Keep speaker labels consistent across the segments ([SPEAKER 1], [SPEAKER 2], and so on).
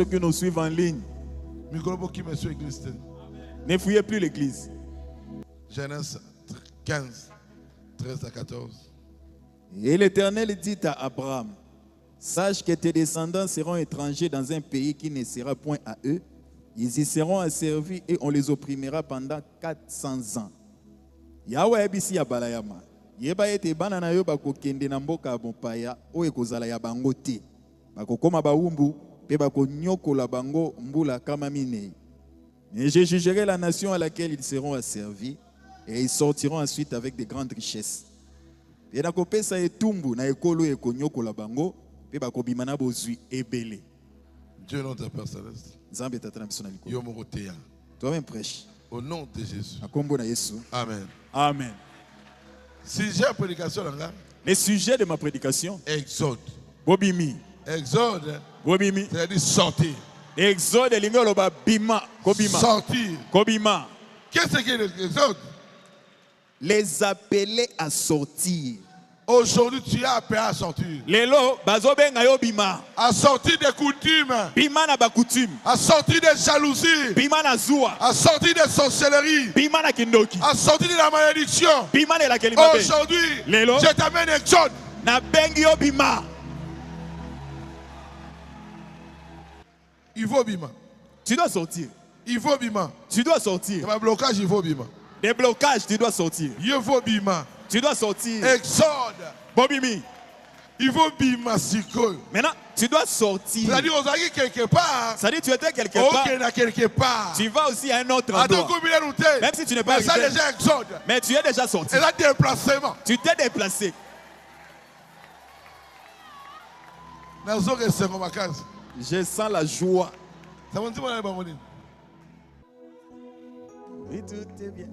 [SPEAKER 1] Ceux qui nous suivent en ligne, ne fouillez plus l'église.
[SPEAKER 2] Genèse 15, 13 à 14.
[SPEAKER 1] Et l'Éternel dit à Abraham, sache que tes descendants seront étrangers dans un pays qui ne sera point à eux. Ils y seront asservis et on les opprimera pendant 400 ans. Yahweh ebisi ya balayama. Yeba ete bana na yo bakokende na mboka mopaya oyo kozala ya bango te. Bakokoma baumbu pe bakonyokola bango mbula kama minei. Mais je jugerai la nation à laquelle ils seront asservis et ils sortiront ensuite avec de grandes richesses. Et na kopesa etumbu na ekolo ekonyokola bango pe bakobimana bozwi ebele.
[SPEAKER 2] Dieu notre Père céleste.
[SPEAKER 1] Toi-même prêche.
[SPEAKER 2] Au nom de Jésus.
[SPEAKER 1] Amen.
[SPEAKER 2] Amen. Sujet de prédication.
[SPEAKER 1] Le sujet de ma prédication.
[SPEAKER 2] Exode.
[SPEAKER 1] Bobimi.
[SPEAKER 2] Exode.
[SPEAKER 1] Bobimi.
[SPEAKER 2] C'est-à-dire sortir.
[SPEAKER 1] Exode lingolo ba bima. Kobima.
[SPEAKER 2] Sortir.
[SPEAKER 1] Kobima.
[SPEAKER 2] Qu'est-ce que l'exode?
[SPEAKER 1] Les appeler à sortir.
[SPEAKER 2] Aujourd'hui, tu es appelé à sortir.
[SPEAKER 1] Lelo, bazobenga yo bima.
[SPEAKER 2] À sortir des coutumes.
[SPEAKER 1] Bima na ba coutume.
[SPEAKER 2] À sortir des jalousies.
[SPEAKER 1] Bima na zua.
[SPEAKER 2] À sortir des sorcelleries.
[SPEAKER 1] Bima na kindoki.
[SPEAKER 2] À sortir de la malédiction.
[SPEAKER 1] Bima na la kelima.
[SPEAKER 2] Aujourd'hui,
[SPEAKER 1] lelo,
[SPEAKER 2] je t'amène Exode.
[SPEAKER 1] Na bengi yo bima.
[SPEAKER 2] Il faut bima.
[SPEAKER 1] Tu dois sortir.
[SPEAKER 2] Il faut bima.
[SPEAKER 1] Tu dois sortir.
[SPEAKER 2] Dans un blocage, il faut bima.
[SPEAKER 1] Des blocages, tu dois sortir.
[SPEAKER 2] Il faut bima.
[SPEAKER 1] Tu dois sortir.
[SPEAKER 2] Exode.
[SPEAKER 1] Bobimi.
[SPEAKER 2] Il faut bima siko.
[SPEAKER 1] Maintenant, tu dois sortir.
[SPEAKER 2] C'est-à-dire, on s'est quelque part.
[SPEAKER 1] C'est-à-dire, tu étais quelque part.
[SPEAKER 2] Ok, quelque part.
[SPEAKER 1] Tu vas aussi à un autre endroit. Même si tu n'es pas
[SPEAKER 2] arrivé. Mais ça déjà Exode.
[SPEAKER 1] Mais tu es déjà sorti.
[SPEAKER 2] Et là, déplacement.
[SPEAKER 1] Tu t'es déplacé. Je sens la joie.
[SPEAKER 2] Ça va dire
[SPEAKER 1] oui, tout est bien.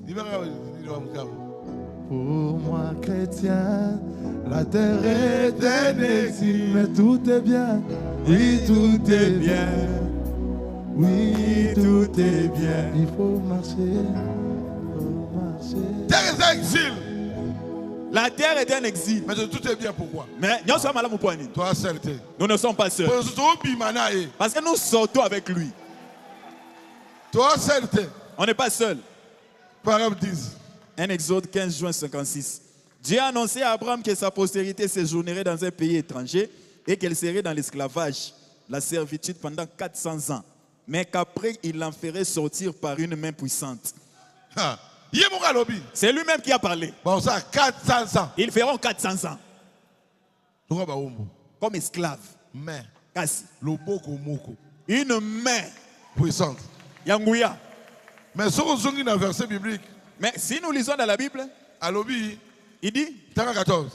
[SPEAKER 3] Pour moi, chrétien, la terre est un exil, mais tout est bien. Oui, tout est bien. Oui, tout est bien. Il faut marcher.
[SPEAKER 2] Terre est un exil.
[SPEAKER 1] La terre est un exil.
[SPEAKER 2] Mais tout est bien, pourquoi?
[SPEAKER 1] Mais nous sommes là, mon point.
[SPEAKER 2] Toi, seul.
[SPEAKER 1] Nous ne sommes pas seuls. Parce que nous sortons avec lui.
[SPEAKER 2] Toi, seul.
[SPEAKER 1] On n'est pas seul.
[SPEAKER 2] Parole 10.
[SPEAKER 1] Un Exode 15 juin 56. Dieu a annoncé à Abraham que sa postérité séjournerait dans un pays étranger et qu'elle serait dans l'esclavage, la servitude pendant 400 ans. Mais qu'après, il l'en ferait sortir par une main puissante. C'est lui-même qui a parlé.
[SPEAKER 2] Bon, ça, 400 ans.
[SPEAKER 1] Ils feront 400 ans. Comme esclaves.
[SPEAKER 2] Mais,
[SPEAKER 1] une main
[SPEAKER 2] puissante.
[SPEAKER 1] Yangouya.
[SPEAKER 2] Mais si on lit dans le verset biblique,
[SPEAKER 1] mais si nous lisons dans la Bible, il dit
[SPEAKER 2] 14.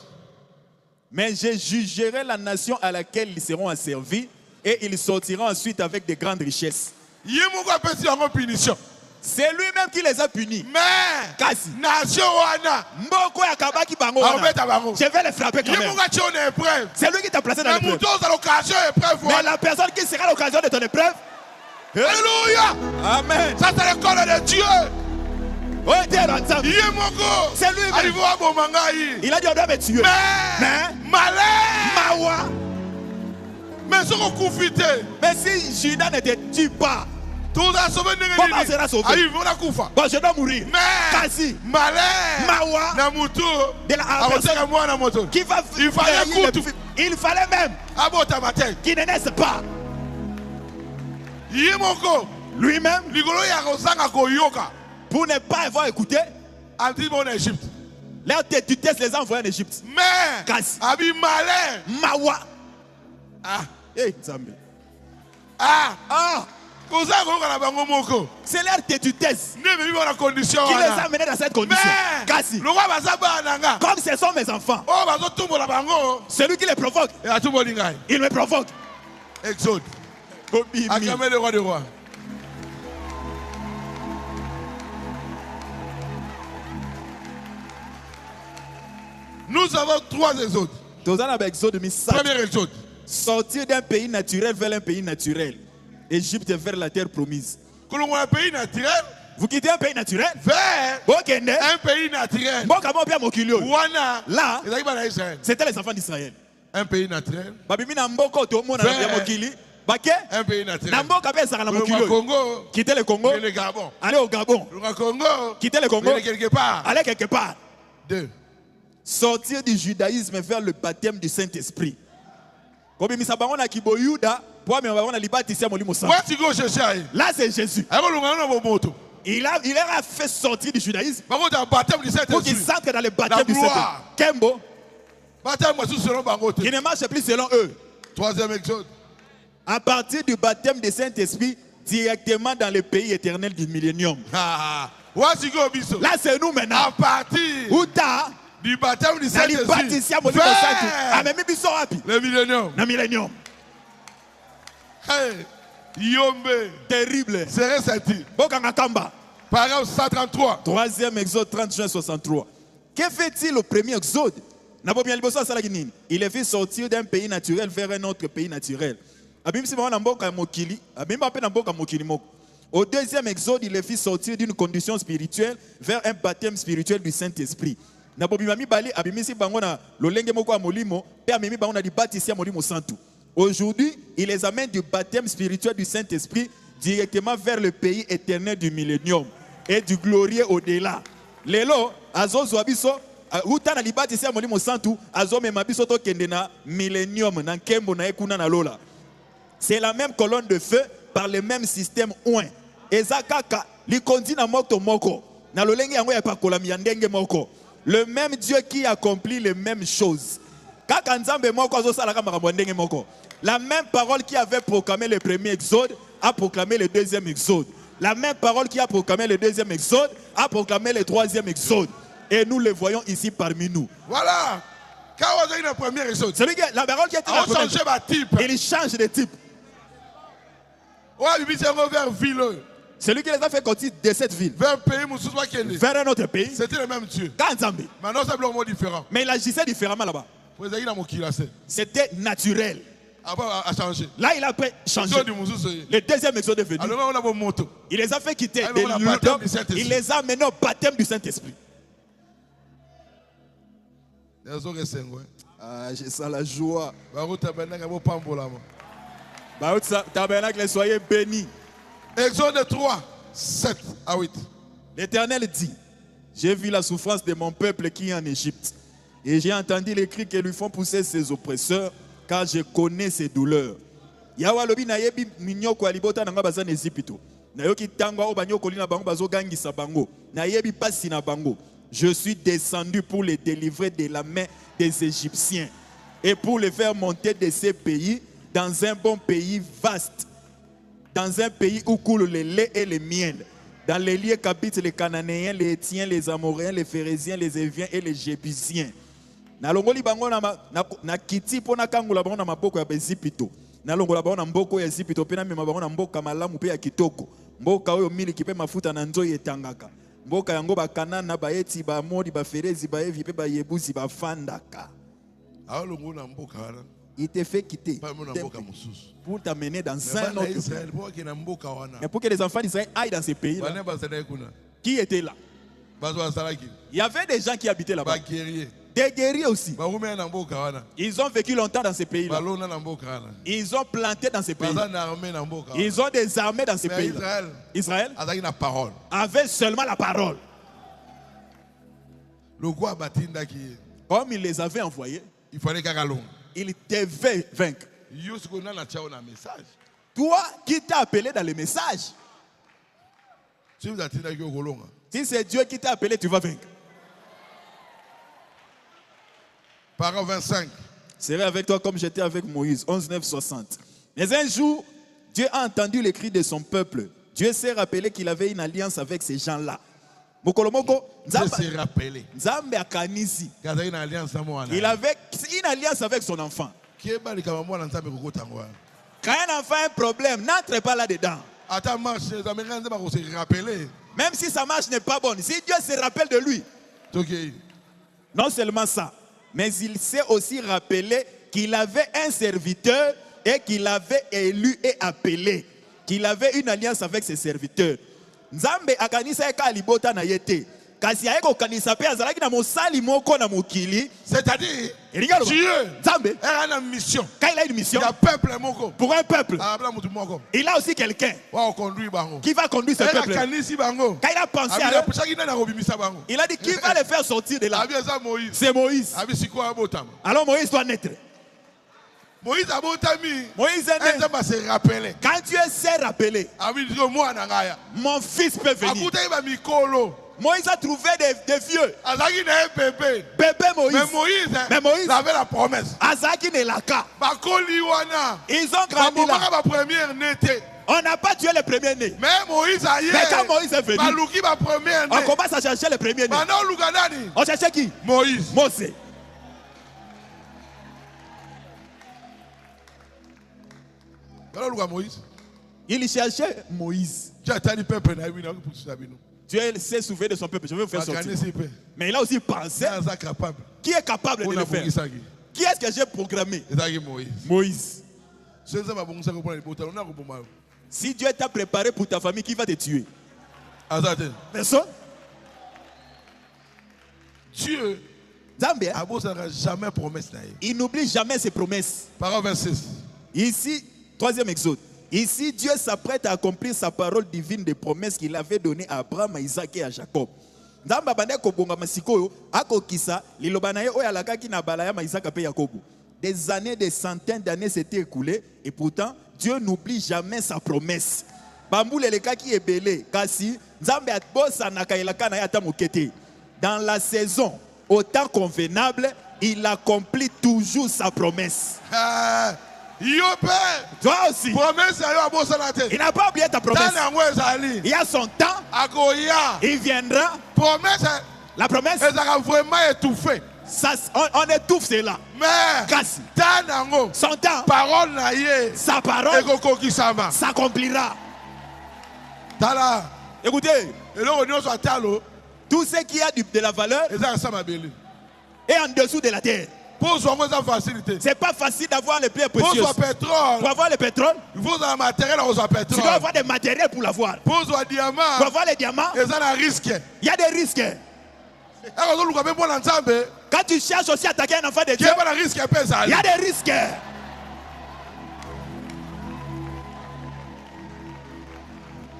[SPEAKER 1] Mais je jugerai la nation à laquelle ils seront asservis et ils sortiront ensuite avec de grandes richesses. C'est lui-même qui les a punis.
[SPEAKER 2] Mais nation
[SPEAKER 1] je vais les frapper quand même. C'est lui qui t'a placé dans l'épreuve. Mais la personne qui sera l'occasion de ton épreuve.
[SPEAKER 2] Alléluia.
[SPEAKER 1] Amen.
[SPEAKER 2] Ça c'est le corps de Dieu.
[SPEAKER 1] C'est lui-même. Il a dit on doit me tuer.
[SPEAKER 2] Mais malheur.
[SPEAKER 1] Mais si Judas ne te tue pas, comment sera sauvé? Bon, je dois mourir.
[SPEAKER 2] Mais malheur.
[SPEAKER 1] De la personne qui va. Il fallait même qu'il ne naisse pas. Lui-même, pour ne pas avoir écouté, leur détutesse les a envoyés en Égypte.
[SPEAKER 2] Mais,
[SPEAKER 1] Kasi.
[SPEAKER 2] Mawa.
[SPEAKER 1] Hey, Zambé. C'est leur détutesse qui les a menés dans cette condition. Kasi. Comme ce sont mes enfants, celui qui les provoque, il me provoque.
[SPEAKER 2] Exode. Acclamez le roi des rois. Nous avons 3 exodes. Premier exode.
[SPEAKER 1] Sortir d'un pays naturel vers un pays naturel. Égypte vers la terre promise.
[SPEAKER 2] Un pays naturel.
[SPEAKER 1] Vous quittez un pays naturel
[SPEAKER 2] vers un pays naturel.
[SPEAKER 1] Là, c'était les enfants d'Israël.
[SPEAKER 2] Un pays naturel.
[SPEAKER 1] Vers
[SPEAKER 2] Un pays naturel.
[SPEAKER 1] Le
[SPEAKER 2] Congo.
[SPEAKER 1] Quittez le Congo.
[SPEAKER 2] Le Gabon.
[SPEAKER 1] Allez au Gabon.
[SPEAKER 2] Le Congo.
[SPEAKER 1] Quittez le Congo.
[SPEAKER 2] Allez quelque part.
[SPEAKER 1] Allez quelque part.
[SPEAKER 2] 2.
[SPEAKER 1] Sortir du judaïsme vers le baptême du Saint-Esprit. Là, c'est Jésus. Il a fait sortir du judaïsme pour qu'il s'entre dans le baptême du Saint-Esprit. Kembo, qui ne marche plus selon eux.
[SPEAKER 2] 3e Exode.
[SPEAKER 1] À partir du baptême du Saint-Esprit, directement dans le pays éternel du millénium. Là, c'est nous maintenant.
[SPEAKER 2] À partir du baptême du Saint-Esprit, le millénium. Hey, Yombe.
[SPEAKER 1] Terrible.
[SPEAKER 2] C'est ressenti. Paragraphe 133.
[SPEAKER 1] 3e Exode 30 juin 63. Que fait-il au premier Exode? Il est fait sortir d'un pays naturel vers un autre pays naturel. Au deuxième Exode, il est fait sortir d'une condition spirituelle vers un baptême spirituel du Saint-Esprit. Aujourd'hui, il les amène du baptême spirituel du Saint-Esprit directement vers le pays éternel du millénium et du glorieux au-delà. Lelo, azo zwabiso, uta na libati sia molimo santu, azo memabiso to kendena millénium na kembo na ekuna na lola. C'est la même colonne de feu par le même système oin. Ezakaka li kondi na moko moko. Na lolenge yango ya pakola miandenge moko. Le même Dieu qui accomplit les mêmes choses. Kaka nzambe moko azo sala ka makambo ndenge moko. La même parole qui avait proclamé le premier exode a proclamé le deuxième exode. La même parole qui a proclamé le deuxième exode a proclamé le troisième exode. Et nous le voyons ici parmi nous.
[SPEAKER 2] Voilà. Quand on a eu le premier exode,
[SPEAKER 1] la parole qui a été
[SPEAKER 2] type.
[SPEAKER 1] Il change de type. Celui qui les a fait sortir de cette ville vers un autre pays,
[SPEAKER 2] c'était le même Dieu. Maintenant, c'est un mot différent.
[SPEAKER 1] Mais il agissait différemment là-bas. C'était naturel. Là, il a changé. Le deuxième exode est venu. Il les a fait quitter. Il les a amenés au baptême du Saint-Esprit. J'ai ça la joie. Tabernacle, soyez bénis.
[SPEAKER 2] Exode 3, 7 à 8.
[SPEAKER 1] L'Éternel dit: j'ai vu la souffrance de mon peuple qui est en Égypte. Et j'ai entendu les cris que lui font pousser ses oppresseurs, car je connais ses douleurs. Yawalobi na yebi minyoko alibota nanga bazan Égypte. Na yoki tangwa o banyoko lina bango bazo gangisa bango. Na yebi pasi na bango. Je suis descendu pour les délivrer de la main des Égyptiens et pour les faire monter de ces pays dans un bon pays vaste, dans un pays où coule le lait et le miel, dans les lieux qu'habitent les Cananéens, les Hétiens, les Amoréens, les Phérésiens, les Éviens et les Jébusiens. Nalongoli bango na kiti pona kangula bango na maboko ya Bezipito. Nalongola bango na mboko ya Zipito pena mema bango na mboka malamu pe ya kitoko. Mboka oyo miliki pe mafuta na nzoyi etangaka. Mboka yango ba Kanana, ba Eti, ba Amori, ba Ferezi, ba Evi pe ba Yebusi ba fandaka. Il te fait quitter pour t'amener dans un autre pays. Mais pour que les enfants d'Israël aillent dans ces pays-là, qui était là? Il y avait des gens qui habitaient là-bas. Des guerriers aussi. Ils ont vécu longtemps dans ces pays-là. Ils ont planté dans ces pays-là. Ils ont des armées dans ces pays-là. Israël avait seulement la parole. Comme il les avait envoyés,
[SPEAKER 2] il fallait
[SPEAKER 1] il devait vaincre. Toi qui t'as appelé dans le message, si c'est Dieu qui t'a appelé, tu vas vaincre.
[SPEAKER 2] Paragraphe 25.
[SPEAKER 1] Serai avec toi comme j'étais avec Moïse. 11, 9, 60. Mais un jour, Dieu a entendu les cris de son peuple. Dieu s'est rappelé qu'il avait une alliance avec ces gens-là. Dieu s'est rappelé. Il avait une alliance avec son enfant. Quand un enfant a un problème, n'entre pas là-dedans. Même si sa marche n'est pas bonne, si Dieu se rappelle de lui, non seulement ça, mais il s'est aussi rappelé qu'il avait un serviteur et qu'il avait élu et appelé, qu'il avait une alliance avec ses serviteurs. Nzambe akanisa eka libota na yete.
[SPEAKER 2] C'est-à-dire, Dieu a une mission.
[SPEAKER 1] Quand il a une mission pour un peuple, il a aussi quelqu'un qui va conduire ce peuple. Quand il a pensé à eux, il a dit qui va les faire sortir de là. C'est Moïse. Alors Moïse doit naître. Moïse est né. Quand Dieu s'est rappelé, mon fils peut venir. Moïse a trouvé des vieux. Bébé Moïse. Mais Moïse
[SPEAKER 2] avait la promesse.
[SPEAKER 1] Ils ont grandi là. On n'a pas tué le premier né. Mais quand Moïse est venu, on commence à chercher le premier né. On cherchait qui? Moïse. Il cherchait Moïse. Dieu s'est souvenu de son peuple. Je vais vous faire sortir. Mais il a aussi pensé. Qui est capable de le faire? Qui est-ce que j'ai programmé? Moïse. Si Dieu t'a préparé pour ta famille, qui va te tuer? Personne.
[SPEAKER 2] Dieu jamais promesse.
[SPEAKER 1] Il n'oublie jamais ses promesses.
[SPEAKER 2] Parole 26.
[SPEAKER 1] Ici, troisième exode. Ici, Dieu s'apprête à accomplir sa parole divine des promesses qu'il avait données à Abraham, à Isaac et à Jacob. Des années, des centaines d'années s'étaient écoulées et pourtant, Dieu n'oublie jamais sa promesse. Dans la saison, au temps convenable, il accomplit toujours sa promesse. Toi aussi. Il n'a pas oublié ta promesse. Il y a son temps. Il viendra. La promesse. Ça, on étouffe cela. Mais son temps, sa parole s'accomplira. Écoutez, tout ce qui a de la valeur est en dessous de la terre. C'est pas facile d'avoir les pierres précieuses. Pour avoir le pétrole, tu dois avoir des matériels pour l'avoir. Pour avoir les diamants, il y a des risques. Quand tu cherches aussi à attaquer un enfant de Dieu, il y a des risques.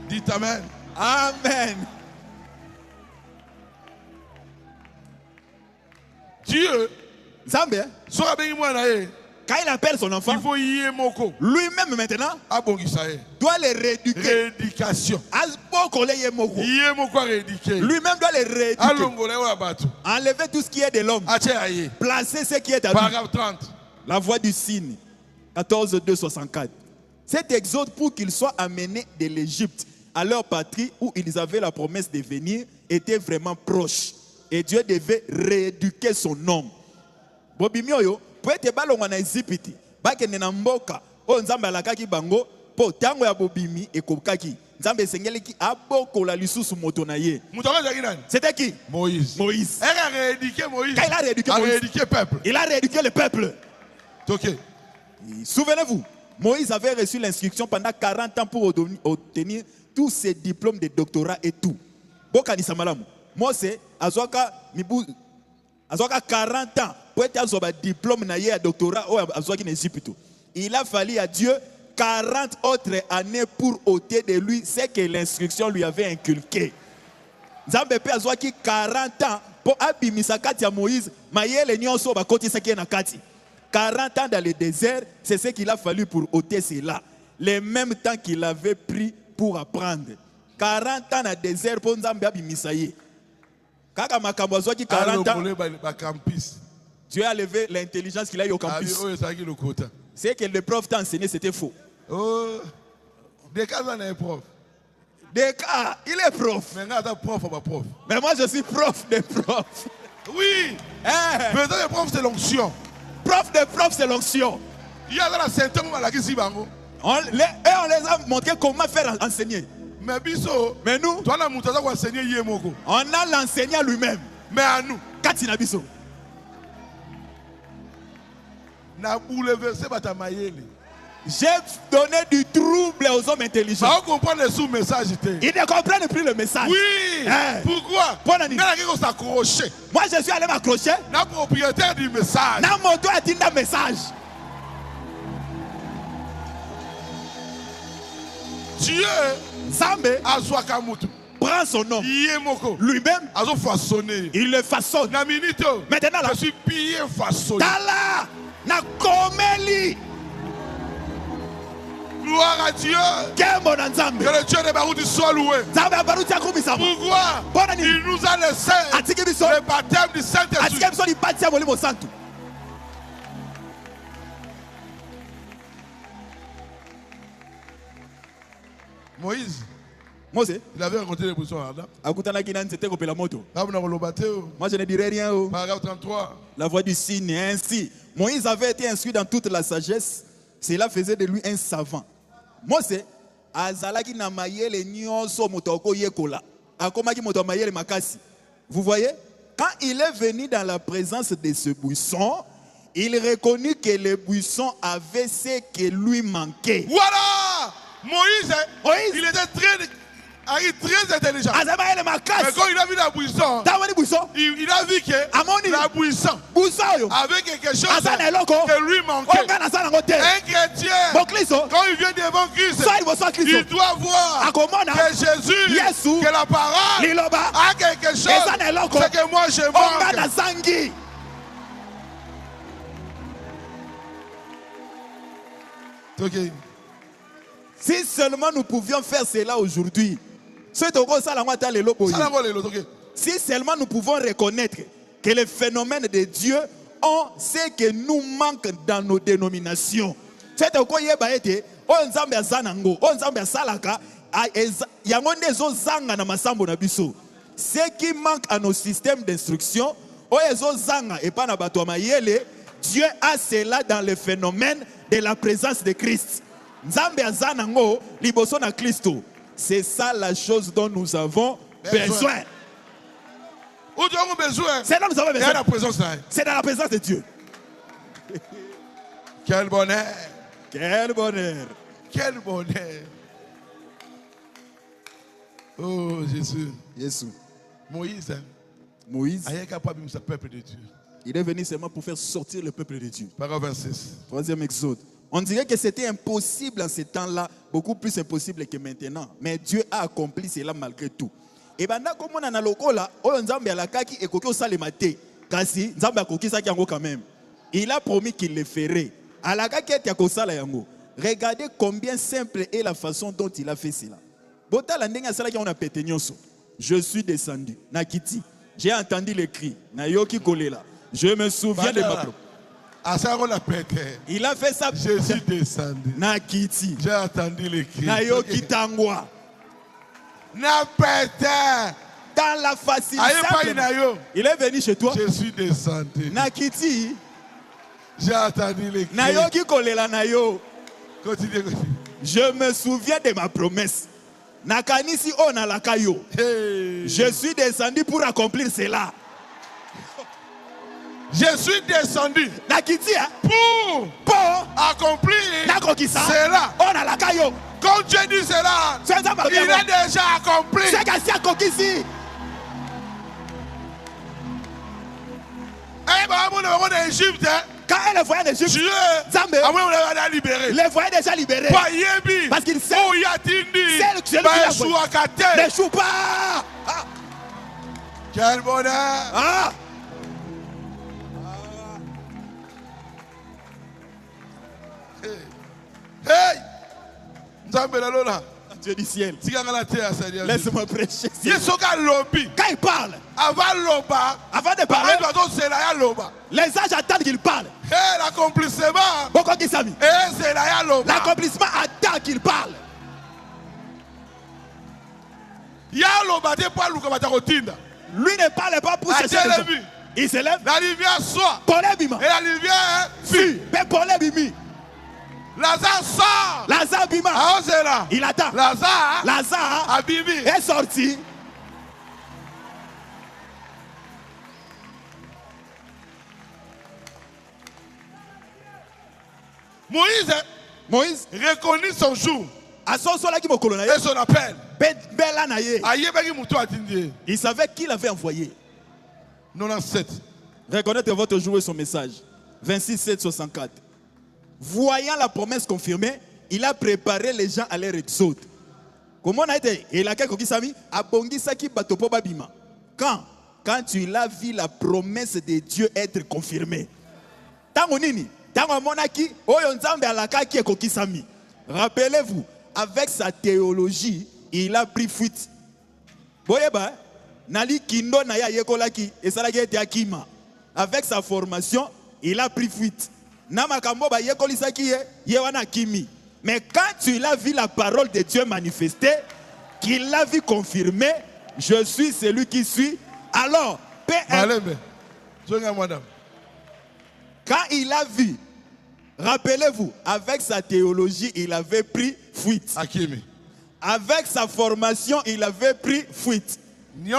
[SPEAKER 2] Dites Amen.
[SPEAKER 1] Amen.
[SPEAKER 2] Dieu,
[SPEAKER 1] Zambé, quand il appelle son enfant, lui-même maintenant doit les rééduquer.
[SPEAKER 2] Rééducation.
[SPEAKER 1] Lui-même doit les rééduquer. Enlever tout ce qui est de l'homme. Placer ce qui est à lui. La voix du cygne. 14, 2, 64. Cet exode pour qu'ils soient amenés de l'Égypte à leur patrie où ils avaient la promesse de venir était vraiment proche. Et Dieu devait rééduquer son homme. Bobimioyo, pour être balonga na Égypte, bakende na mboka, o nzambe alakaki bango, po tango ya bobimi ekokaki. Nzambe sengeleki abokola lisusu moto na ye. C'était qui?
[SPEAKER 2] Moïse.
[SPEAKER 1] Moïse.
[SPEAKER 2] Il a rééduqué Moïse.
[SPEAKER 1] Quand il a rééduqué Moïse, il a rééduqué le peuple.
[SPEAKER 2] Okay.
[SPEAKER 1] Souvenez-vous, Moïse avait reçu l'instruction pendant 40 ans pour obtenir tous ses diplômes de doctorat et tout. Bokanisa malamu. Mose azwaka 40 ans pour être un diplôme na doctorat ou azwaki en Égypte. Il a fallu à Dieu 40 autres années pour ôter de lui ce que l'instruction lui avait inculqué. Nzambe pe azwaki 40 ans pour abimisa kati ya Moïse, mayele nyonso ba koti saki na kati. 40 ans dans le désert, c'est ce qu'il a fallu pour ôter cela. Le même temps qu'il avait pris pour apprendre. 40 ans dans le désert pour Nzambe abimisa ye. Kaka makambo azwaki 40 ans. Dieu a levé l'intelligence qu'il a eu au campus. C'est que le prof t'a enseigné, c'était faux.
[SPEAKER 2] Oh, des cas, on est prof.
[SPEAKER 1] Des cas, il est prof. Mais moi, je suis prof des profs.
[SPEAKER 2] Oui. Mais le prof, c'est l'onction.
[SPEAKER 1] Prof des profs, c'est l'onction.
[SPEAKER 2] Il y a dans la Sainte-Homme,
[SPEAKER 1] on les a montré comment faire enseigner. Mais nous, on a l'enseignant lui-même.
[SPEAKER 2] Mais à nous,
[SPEAKER 1] Katina Biso. J'ai donné du trouble aux hommes intelligents.
[SPEAKER 2] Bah, on comprend les sous-messages.
[SPEAKER 1] Ils ne comprennent plus le message.
[SPEAKER 2] Oui. Pourquoi?
[SPEAKER 1] Moi, je suis allé m'accrocher.
[SPEAKER 2] Le propriétaire du message.
[SPEAKER 1] Message.
[SPEAKER 2] Dieu
[SPEAKER 1] prend son nom. Lui-même, il le façonne. Maintenant, là,
[SPEAKER 2] je suis pillé façonné. Gloire à Dieu. Que le Dieu de Baroudi soit loué. Pourquoi? Il nous a laissé le baptême du Saint-Esprit. Moïse, il avait rencontré les buissons ardents.
[SPEAKER 1] Moi, je ne dirais rien.
[SPEAKER 2] Paragraphe 33.
[SPEAKER 1] La voix du cygne est ainsi. Moïse avait été instruit dans toute la sagesse. Cela faisait de lui un savant. Mose, azalaki na mayele nyonso motoko yekola. Akomaki moto mayele makasi. Vous voyez? Quand il est venu dans la présence de ce buisson, il reconnut que le buisson avait ce qui lui manquait.
[SPEAKER 2] Voilà! Moïse, il était très intelligent. Mais quand il a vu la buisson, il a vu que la buisson avait quelque chose que lui manquait. Un chrétien, quand il vient devant Christ, il doit voir que Jésus, que la parole a quelque chose, c'est que moi je manque.
[SPEAKER 1] Okay. Si seulement nous pouvions faire cela aujourd'hui. Si seulement nous pouvons reconnaître que les phénomènes de Dieu ont ce que nous manque dans nos dénominations. Ce qui manque à nos systèmes d'instruction, Dieu a cela dans le phénomène de la présence de Christ. C'est ça la chose dont nous avons besoin. C'est là que nous avons besoin. C'est dans la présence de Dieu.
[SPEAKER 2] Quel bonheur.
[SPEAKER 1] Quel bonheur.
[SPEAKER 2] Quel bonheur. Oh Jésus. Moïse.
[SPEAKER 1] Il est venu seulement pour faire sortir le peuple de Dieu.
[SPEAKER 2] Paragraphe 26.
[SPEAKER 1] Troisième exode. On dirait que c'était impossible en ce temps-là, beaucoup plus impossible que maintenant. Mais Dieu a accompli cela malgré tout. Et maintenant, comme on a lokola, quand même. Il a promis qu'il le ferait. Regardez combien simple est la façon dont il a fait cela. Je suis descendu. Nakiti. J'ai entendu les cris. Nayoki kolela. Je me souviens de ma propre.
[SPEAKER 2] Il
[SPEAKER 1] a fait ça.
[SPEAKER 2] Je suis descendu.
[SPEAKER 1] Nakiti.
[SPEAKER 2] J'ai entendu les cris.
[SPEAKER 1] Nayoki tangwa. Dans la facilité. Il est venu chez toi.
[SPEAKER 2] Je suis descendu.
[SPEAKER 1] Nakiti.
[SPEAKER 2] J'ai entendu les cris.
[SPEAKER 1] Nayoki kolela nayo.
[SPEAKER 2] Continue.
[SPEAKER 1] Je me souviens de ma promesse. Nakanisi onalakayo. Je suis descendu pour accomplir cela.
[SPEAKER 2] Je suis descendu pour accomplir cela. Quand Dieu dit cela, il a déjà accompli.
[SPEAKER 1] Quand elle voyait d'Égypte,
[SPEAKER 2] Dieu a libéré.
[SPEAKER 1] Les voyait déjà libérés. Parce qu'il sait ne joue pas.
[SPEAKER 2] Quel bonheur. Hey!
[SPEAKER 1] Dieu du ciel.
[SPEAKER 2] Laisse-moi
[SPEAKER 1] prêcher.
[SPEAKER 2] Quand
[SPEAKER 1] il parle,
[SPEAKER 2] avant
[SPEAKER 1] de parler,
[SPEAKER 2] les
[SPEAKER 1] anges attendent qu'il parle.
[SPEAKER 2] L'accomplissement.
[SPEAKER 1] L'accomplissement attend qu'il parle. Lui ne parle pas pour chercher les gens. Il se lève.
[SPEAKER 2] La lumière soit.
[SPEAKER 1] Et
[SPEAKER 2] la lumière fut. Lazare sort.
[SPEAKER 1] Lazare bima. Il attend. Lazare est sorti. Moïse
[SPEAKER 2] reconnaît son jour
[SPEAKER 1] et
[SPEAKER 2] son appel.
[SPEAKER 1] Il savait qui l'avait envoyé.
[SPEAKER 2] 97.
[SPEAKER 1] Reconnaître votre jour et son message. 26, 7, 64. Voyant la promesse confirmée, il a préparé les gens à leur exode. Comment on a été? Il a quelqu'un qui s'est mis à Bongisaki Batopo Babima. Quand tu l'as vu la promesse de Dieu être confirmée. Tango nini? Tango monaki, oyonzambe alaka ki ekokisami. Rappelez-vous, avec sa théologie, il a pris fuite. Boyeba, nali kindo na ya yekolaki, esalaki ete akima. Avec sa formation, il a pris fuite. Namakambo ba yekolisaki ye wana kimi. Mais quand tu l'as vu la parole de Dieu manifestée, qu'il l'a vu confirmée, je suis celui qui suis. Alors, quand il a vu, rappelez-vous, avec sa théologie, il avait pris fuite. Avec sa formation, il avait pris fuite. Il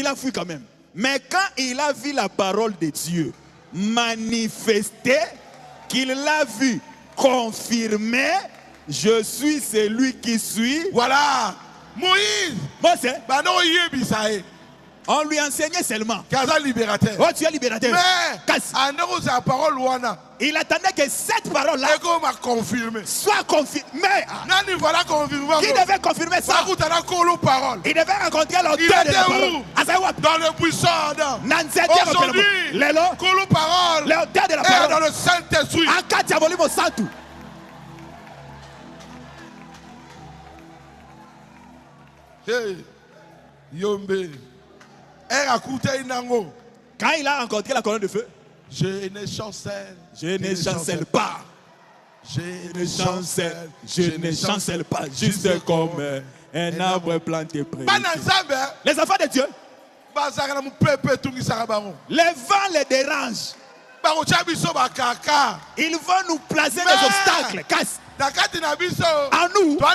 [SPEAKER 1] a fui quand même. Mais quand il a vu la parole de Dieu manifestée, qu'il l'a vu confirmée, je suis celui qui suis.
[SPEAKER 2] Voilà. Moïse.
[SPEAKER 1] On lui enseignait seulement.
[SPEAKER 2] Libérateur.
[SPEAKER 1] Oh, tu es libérateur.
[SPEAKER 2] Mais parole,
[SPEAKER 1] il attendait que cette parole-là soit confirmée. Qui devait confirmer ça? Il devait rencontrer l'auteur de la parole.
[SPEAKER 2] Dans le puissant Adam. Aujourd'hui,
[SPEAKER 1] l'auteur de la
[SPEAKER 2] parole
[SPEAKER 1] parole.
[SPEAKER 2] Dans le Saint-Esprit. Yombe.
[SPEAKER 1] Quand il a rencontré la colonne de feu,
[SPEAKER 2] je ne chancelle
[SPEAKER 1] pas. Je ne chancelle pas. Juste comme un arbre planté près. Les enfants de Dieu, les vents les dérangent. Ils vont nous placer des obstacles. En nous, nous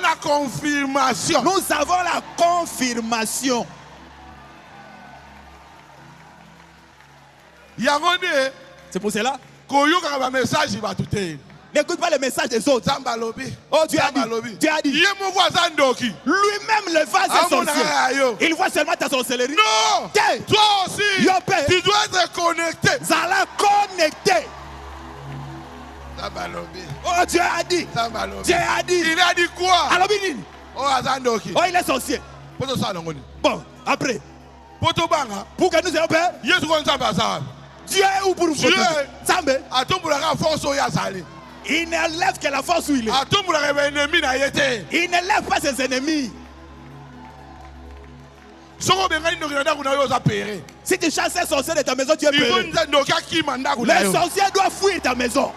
[SPEAKER 1] avons la confirmation. C'est pour cela. N'écoute pas les messages des autres. Oh, Dieu a dit. Lui-même le vase est sorcier. Il voit seulement ta sorcellerie.
[SPEAKER 2] Non. Toi aussi, tu dois être connecté.
[SPEAKER 1] Zala connecté. Oh, Dieu a dit. Dieu a dit.
[SPEAKER 2] Il a dit quoi?
[SPEAKER 1] Oh, il est sorcier. Bon, après. Pour que nous ayons peur. Dieu est où pour vous? Il n'élève que la force où il est. Il n'élève pas ses ennemis. Si tu chasses un sorcier de ta maison, tu es péré. Les sorciers doivent fuir ta maison.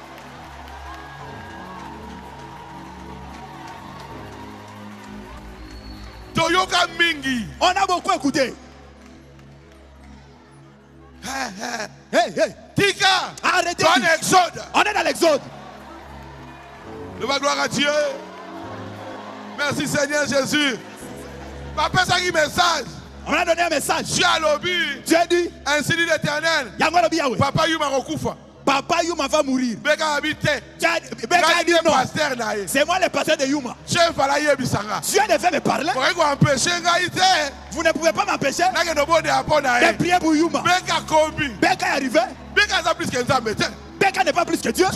[SPEAKER 1] On a beaucoup écouté. Hey.
[SPEAKER 2] Tika.
[SPEAKER 1] Arrêtez. On est dans l'exode.
[SPEAKER 2] Gloire à Dieu. Merci Seigneur Jésus. Papa, ça qui message.
[SPEAKER 1] On a donné un message.
[SPEAKER 2] Dieu a lobby.
[SPEAKER 1] Dieu a dit.
[SPEAKER 2] Ainsi dit l'Éternel. Papa Yuma Rokufa.
[SPEAKER 1] Papa Yuma va mourir.
[SPEAKER 2] Beka habité.
[SPEAKER 1] Beka dit non. C'est moi le pasteur de Yuma.
[SPEAKER 2] Dieu
[SPEAKER 1] devait me parler. Vous ne pouvez pas m'empêcher de prier pour Yuma. Beka est arrivé. Beka n'est pas plus que Dieu.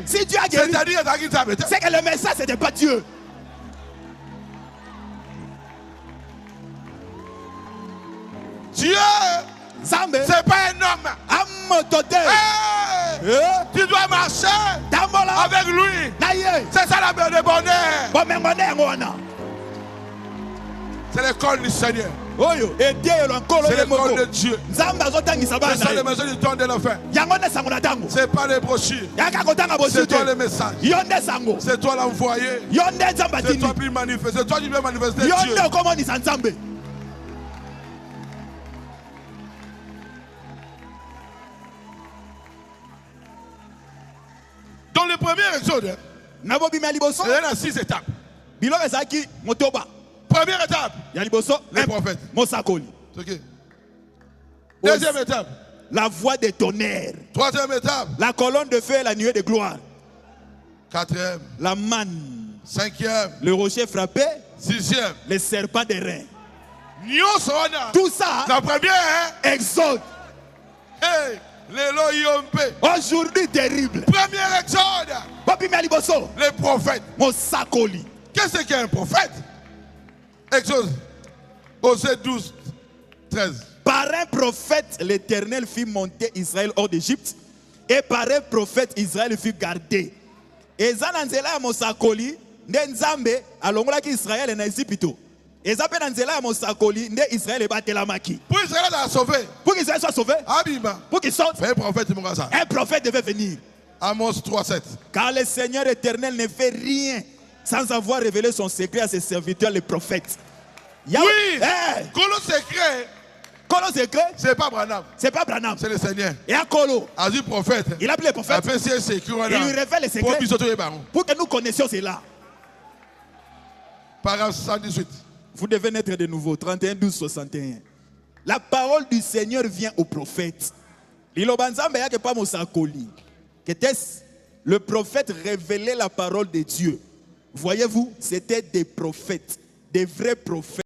[SPEAKER 1] Si Dieu a guéri, c'est que le message c'était pas Dieu.
[SPEAKER 2] Dieu, c'est pas un homme. Tu dois marcher avec lui. C'est ça la de bonheur. C'est l'école du Seigneur. C'est l'école de Dieu. C'est ça les maisons du temps de l'enfer. C'est pas les brochures. C'est toi le message. C'est toi l'envoyé. C'est toi qui manifeste. C'est toi qui veux manifester Dieu. Dans le premier exode, il y a 6 étapes. Première étape, les prophètes. Okay. Deuxième étape,
[SPEAKER 1] la voix des tonnerres.
[SPEAKER 2] Troisième étape,
[SPEAKER 1] la colonne de feu et la nuée de gloire.
[SPEAKER 2] Quatrième.
[SPEAKER 1] La manne.
[SPEAKER 2] Cinquième.
[SPEAKER 1] Le rocher frappé.
[SPEAKER 2] Sixième.
[SPEAKER 1] Les serpents des reins.
[SPEAKER 2] Tout
[SPEAKER 1] ça.
[SPEAKER 2] La première.
[SPEAKER 1] Exode.
[SPEAKER 2] Hey.
[SPEAKER 1] Aujourd'hui terrible.
[SPEAKER 2] Premier exode. Les prophètes.
[SPEAKER 1] Qu'est-ce
[SPEAKER 2] qu'un prophète? Exode. Osée 12, 13.
[SPEAKER 1] Par un prophète, l'Éternel fit monter Israël hors d'Égypte. Et par un prophète, Israël fut gardé. Et Zananzela Mosakoli, Nenzambe, alongola ki Israël en Égypte. Et Zananzela Mosakoli, ne Israël est battu la maki.
[SPEAKER 2] Pour Israël soit sauvé.
[SPEAKER 1] Pour qu'Israël soit sauvé.
[SPEAKER 2] Abima.
[SPEAKER 1] Pour qu'il sorte.
[SPEAKER 2] Un
[SPEAKER 1] prophète devait venir.
[SPEAKER 2] Amos 3, 7.
[SPEAKER 1] Car le Seigneur éternel ne fait rien sans avoir révélé son secret à ses serviteurs, les prophètes.
[SPEAKER 2] Oui. Kolo secret. C'est pas Branham.
[SPEAKER 1] C'est
[SPEAKER 2] le Seigneur.
[SPEAKER 1] Et à Kolo.
[SPEAKER 2] A dit prophète.
[SPEAKER 1] Il a appelé le prophète. Il lui révèle les secrets. Pour que nous connaissions cela.
[SPEAKER 2] Paragraphe 118.
[SPEAKER 1] Vous devez naître de nouveau. 31, 12, 61. La parole du Seigneur vient au prophète. Le prophète révélait la parole de Dieu. Voyez-vous, c'était des prophètes, des vrais prophètes.